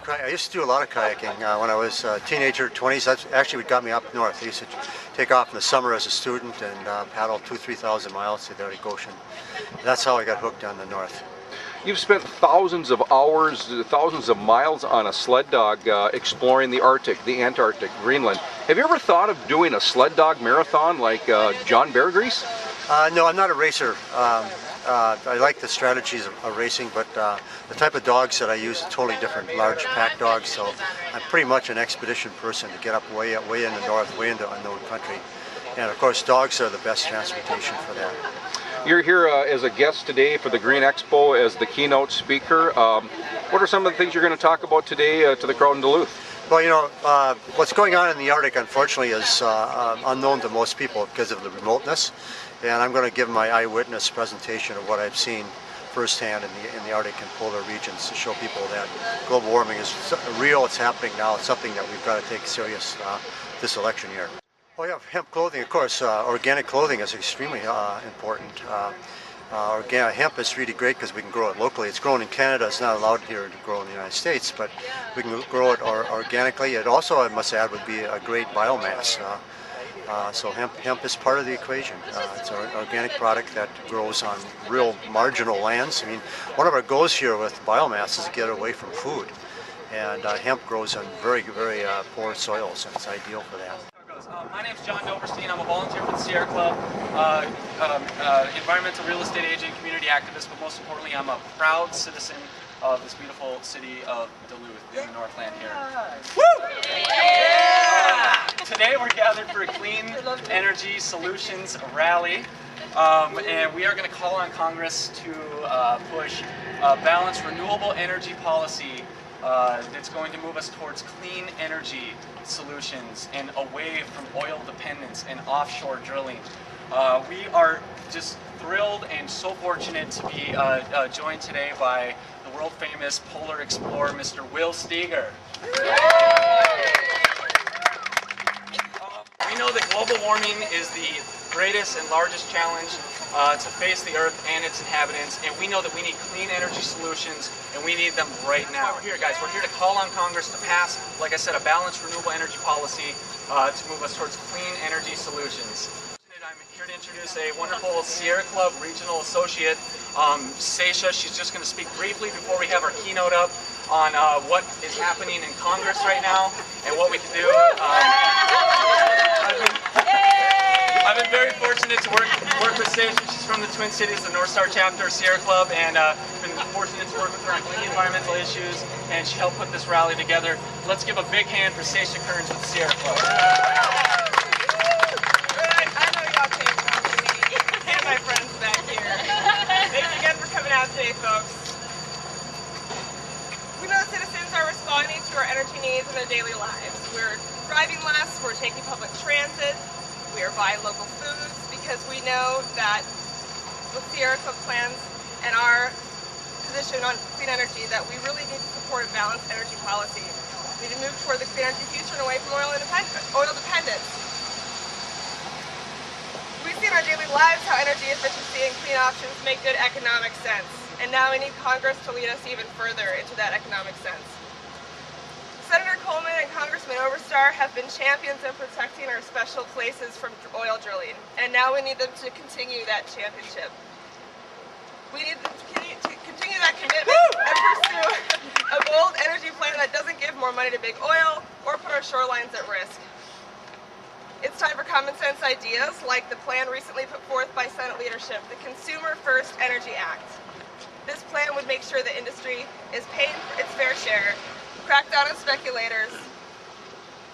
I used to do a lot of kayaking when I was a teenager, 20s. That's actually what got me up north. I used to take off in the summer as a student and paddle 2,000–3,000 miles to the Arctic Ocean. That's how I got hooked on the north. You've spent thousands of hours, thousands of miles on a sled dog exploring the Arctic, the Antarctic, Greenland. Have you ever thought of doing a sled dog marathon like John Bear Grease? No, I'm not a racer. I like the strategies of racing, but the type of dogs that I use are totally different, large pack dogs, so I'm pretty much an expedition person to get up way in the north, way into unknown country. And of course, dogs are the best transportation for that. You're here as a guest today for the Green Expo as the keynote speaker. What are some of the things you're going to talk about today to the crowd in Duluth? Well, you know, what's going on in the Arctic, unfortunately, is unknown to most people because of the remoteness. And I'm going to give my eyewitness presentation of what I've seen firsthand in the Arctic and polar regions to show people that global warming is real, it's happening now, it's something that we've got to take serious this election year. Oh yeah, hemp clothing, of course. Organic clothing is extremely important. Hemp is really great because we can grow it locally. It's grown in Canada. It's not allowed here to grow in the United States, but we can grow it organically. It also, I must add, would be a great biomass. So hemp is part of the equation. It's an organic product that grows on real marginal lands. I mean, one of our goals here with biomass is to get away from food. And hemp grows on very poor soils, and it's ideal for that. My name's John Doverstein. I'm a volunteer for the Sierra Club, environmental real estate agent, community activist, but most importantly, I'm a proud citizen of this beautiful city of Duluth in the Northland here. Woo! Yeah! Today we're gathered for a Clean Energy Solutions rally, and we are going to call on Congress to push a balanced renewable energy policy that's going to move us towards clean energy solutions and away from oil dependence and offshore drilling. We are just thrilled and so fortunate to be joined today by the world famous polar explorer, Mr. Will Steger. We know that global warming is the greatest and largest challenge to face the Earth and its inhabitants, and we know that we need clean energy solutions, and we need them right now. We're here, guys. We're here to call on Congress to pass, like I said, a balanced renewable energy policy to move us towards clean energy solutions. I'm here to introduce a wonderful Sierra Club regional associate, Seisha. She's just going to speak briefly before we have our keynote up on what is happening in Congress right now and what we can do. I've been very fortunate to work with Seisha. She's from the Twin Cities, the North Star chapter of Sierra Club, and been fortunate to work with her on many environmental issues, and she helped put this rally together. Let's give a big hand for Seisha Kearns with the Sierra Club. My friends back here. Thanks again for coming out today, folks. We know that citizens are responding to our energy needs in their daily lives. We're driving less, we're taking public transit, we are buying local foods because we know that with Sierra Club plans and our position on clean energy that we really need to support a balanced energy policy. We need to move toward the clean energy future and away from oil dependence. We see in our daily lives how energy efficiency and clean options make good economic sense. And now we need Congress to lead us even further into that economic sense. Senator Coleman and Congressman Oberstar have been champions in protecting our special places from oil drilling. And now we need them to continue that championship. We need them to continue that commitment and pursue a bold energy plan that doesn't give more money to big oil or put our shorelines at risk. It's time for common sense ideas like the plan recently put forth by Senate leadership, the Consumer First Energy Act. This plan would make sure the industry is paying its fair share, crack down on speculators,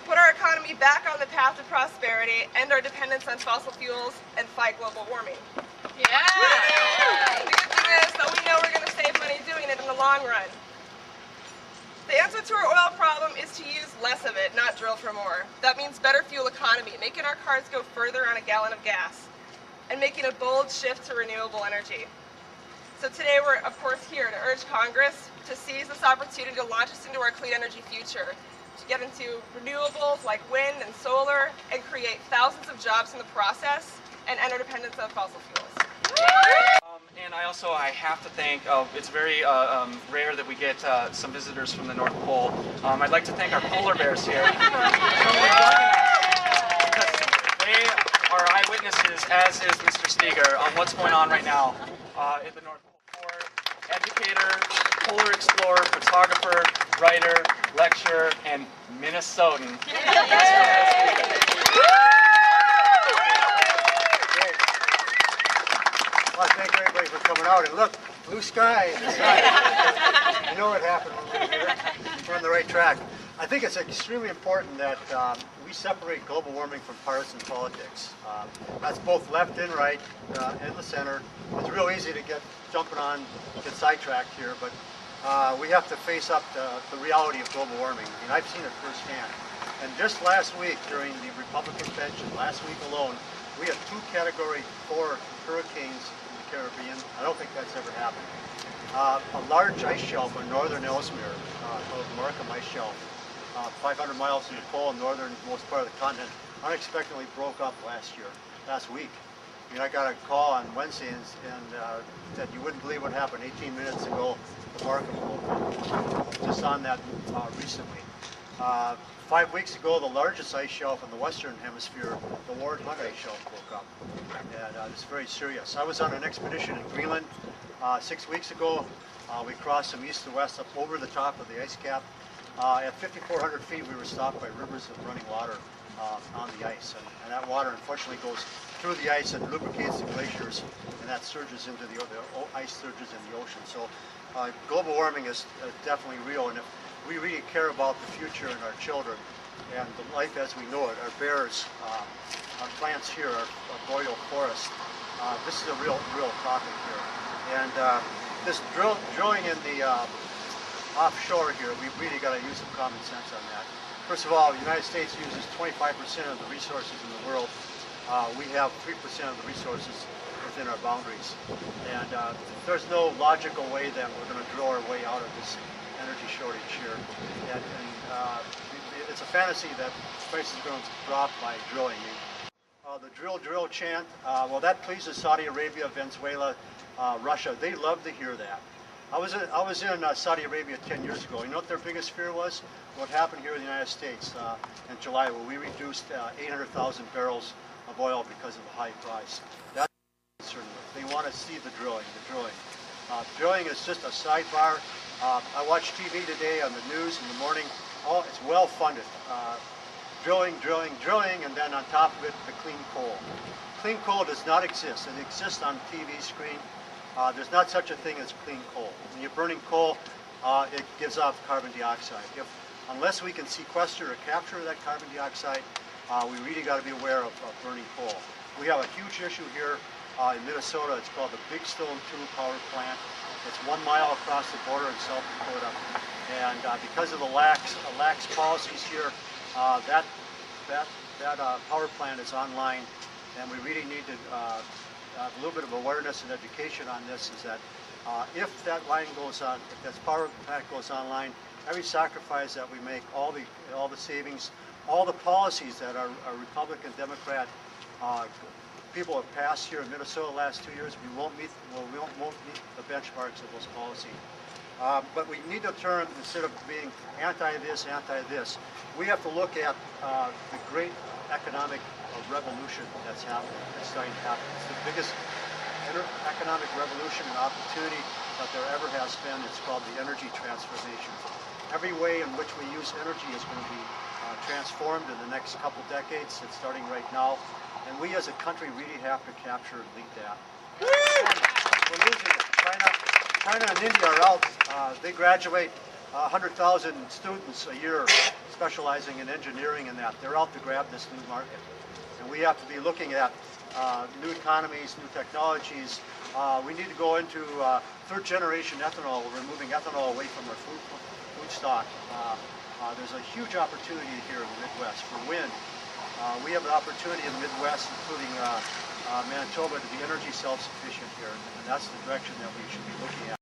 put our economy back on the path to prosperity, end our dependence on fossil fuels, and fight global warming. Yeah! The good thing is that we know we're going to save money doing it in the long run. The answer to our oil problem is to use less of it, not drill for more. That means better fuel economy, making our cars go further on a gallon of gas, and making a bold shift to renewable energy. So today we're, of course, here to urge Congress to seize this opportunity to launch us into our clean energy future, to get into renewables like wind and solar, and create thousands of jobs in the process, and interdependence of fossil fuels. And I have to thank, it's very rare that we get some visitors from the North Pole. I'd like to thank our polar bears here. Because they are eyewitnesses, as is Mr. Steger, on what's going on right now at the North Pole. Educator, polar explorer, photographer, writer, lecturer, and Minnesotan. Well, thank everybody for coming out. And look, blue sky. You know what happened when we were here. We're on the right track. I think it's extremely important that we separate global warming from partisan politics. That's both left and right, and the center. It's real easy to get sidetracked here, but we have to face up the reality of global warming. I mean, I've seen it firsthand. And just last week, during the Republican convention, last week alone, we had 2 Category 4 hurricanes in the Caribbean. I don't think that's ever happened. A large ice shelf in northern Ellesmere, called the Markham Ice Shelf, 500 miles from the pole, northernmost part of the continent, unexpectedly broke up last week. I mean, I got a call on Wednesday and said you wouldn't believe what happened 18 minutes ago. The Markham broke up. Just on that recently. 5 weeks ago, the largest ice shelf in the Western Hemisphere, the Ward Hunt Ice Shelf, broke up. And it's very serious. I was on an expedition in Greenland 6 weeks ago. We crossed from east to west up over the top of the ice cap. At 5,400 feet, we were stopped by rivers of running water on the ice. And that water, unfortunately, goes through the ice and lubricates the glaciers, and that surges into the ice surges in the ocean. So global warming is definitely real. And if we really care about the future and our children and the life as we know it, our bears, our plants here, our boreal forest, this is a real topic here. And this drilling in the offshore here, we've really got to use some common sense on that. First of all, the United States uses 25% of the resources in the world. We have 3% of the resources within our boundaries. And there's no logical way that we're going to drill our way out of this energy shortage here. And it's a fantasy that prices are going to drop by drilling. The drill chant, well, that pleases Saudi Arabia, Venezuela, Russia. They love to hear that. I was in Saudi Arabia 10 years ago. You know what their biggest fear was? What happened here in the United States in July, where we reduced 800,000 barrels of oil because of the high price. That's concerned with. They want to see the drilling. Drilling is just a sidebar. I watched TV today on the news in the morning. Oh, it's well funded. Drilling, and then on top of it, the clean coal. Clean coal does not exist. It exists on TV screen. There's not such a thing as clean coal. When you're burning coal, it gives off carbon dioxide. Unless we can sequester or capture that carbon dioxide, we really got to be aware of burning coal. We have a huge issue here in Minnesota. It's called the Big Stone 2 power plant. It's 1 mile across the border in South Dakota. And because of the lax policies here, that power plant is online, and we really need to have a little bit of awareness and education on this. Is that if that line goes on, if that power plant goes online, every sacrifice that we make, all the savings, all the policies that our Republican, Democrat people have passed here in Minnesota the last 2 years, we won't meet the benchmarks of those policies. But we need to turn, instead of being anti-this, we have to look at the great economic revolution that's happening, that's starting to happen. It's the biggest economic revolution and opportunity that there ever has been. It's called the energy transformation. Every way in which we use energy is going to be transformed in the next couple decades. It's starting right now. And we as a country really have to capture and lead that. We're losing it. China and India are out. They graduate 100,000 students a year specializing in engineering and that. They're out to grab this new market. And we have to be looking at new economies, new technologies. We need to go into third generation ethanol. We're removing ethanol away from our food stock. There's a huge opportunity here in the Midwest for wind. We have an opportunity in the Midwest, including Manitoba, to be energy self-sufficient here, and that's the direction that we should be looking at.